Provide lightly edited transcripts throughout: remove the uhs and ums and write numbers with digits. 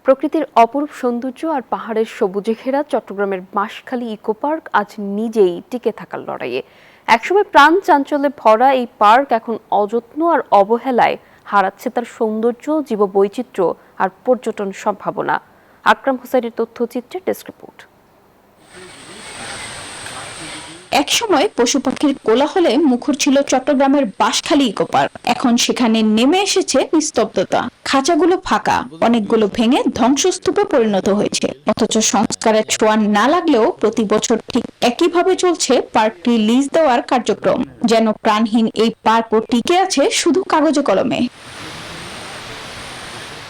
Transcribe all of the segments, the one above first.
প্রকৃতির অপরূপ সৌন্দর্য আর পাহাড়ের সবুজে ঘেরা চট্টগ্রামের বাঁশখালী ইকো পার্ক আজ নিজেই টিকে থাকার লড়াইয়ে। একসময় প্রাণ চাঞ্চল্যে ভরা এই পার্ক এখন অযত্ন আর অবহেলায় হারাচ্ছে তার সৌন্দর্য, জীববৈচিত্র্য আর পর্যটন সম্ভাবনা। আকরাম হোসেনের তথ্যচিত্রের ডেস্ক রিপোর্ট। একসময় পশু পাখির কোলাহলে মুখর ছিল চট্টগ্রামের বাঁশখালী ইকো পার্ক। এখন সেখানে নেমে এসেছে নিস্তব্ধতা। খাঁচাগুলো ফাঁকা, অনেকগুলো ভেঙে ধ্বংসস্তূপে পরিণত হয়েছে। অথচ সংস্কারের ছোঁয়া না লাগলেও প্রতি বছর ঠিক একইভাবে চলছে পার্কটি লিজ দেওয়ার কার্যক্রম। যেন প্রাণহীন এই পার্কও টিকে আছে শুধু কাগজে কলমে।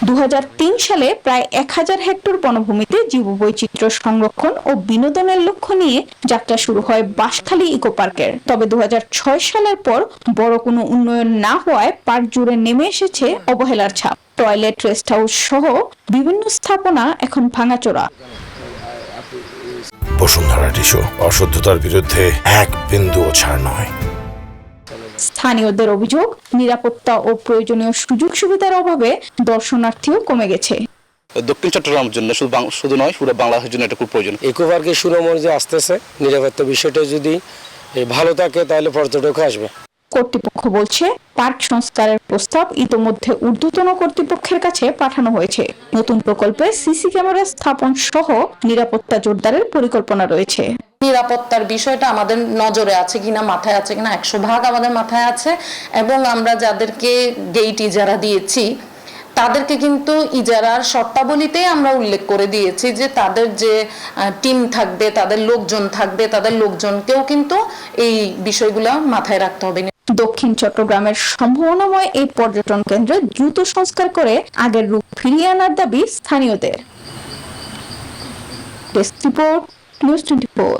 2003 সালে প্রায় 1000 হেক্টর বনভূমিতে জীববৈচিত্র্য সংরক্ষণ ও বিনোদনের লক্ষ্য নিয়ে যাত্রা শুরু হয় বাঁশখালী ইকো পার্কের। তবে 2006 সালের পর বড় কোনো উন্নয়ন না হওয়ায় পার্ক জুড়ে নেমে এসেছে অবহেলার ছাপ। টয়লেট, রেস্ট হাউস সহ বিভিন্ন স্থাপনা এখন ভাঙাচোরা। বসুন্ধরা টিস্যু অশুদ্ধতার বিরুদ্ধে এক বিন্দুও ছাড় নয়। স্থানীয়দের অভিযোগ, নিরাপত্তা ও প্রয়োজনীয় সুযোগ সুবিধার অভাবে দর্শনার্থীও কমে গেছে। দক্ষিণ চট্টগ্রামের জন্য শুধু নয়, পুরো বাংলাদেশের জন্য এটা খুব প্রয়োজন। ইকো পার্কের সুনাম যে আসতেছে, নিরাপত্তা বিষয়টা যদি ভালো থাকে তাহলে পর্যটক আসবে। কর্তৃপক্ষ বলছে পার্ক সংস্কারের প্রস্তাব ইতোমধ্যে ঊর্ধ্বতন কর্তৃপক্ষের কাছে পাঠানো হয়েছে। নতুন প্রকল্পে সিসি ক্যামেরা স্থাপন সহ নিরাপত্তা জোরদারের পরিকল্পনা রয়েছে। নিরাপত্তার বিষয়টা আমাদের নজরে আছে কিনা, মাথায় আছে কিনা, 100% আমাদের মাথায় আছে। এবং আমরা যাদেরকে গেট ইজারা দিয়েছি তাদেরকে কিন্তু ইজারার শর্তাবলীতেই আমরা উল্লেখ করে দিয়েছি যে তাদের যে টিম থাকবে, তাদের লোকজন থাকবে, তাদের লোকজনকেও কিন্তু এই বিষয়গুলো মাথায় রাখতে হবে। দক্ষিণ চট্টগ্রামের সম্ভাবনাময় এই পর্যটন কেন্দ্রে দ্রুত সংস্কার করে আগের রূপ ফিরিয়ে আনার দাবি স্থানীয়দের। Desk report, news 24।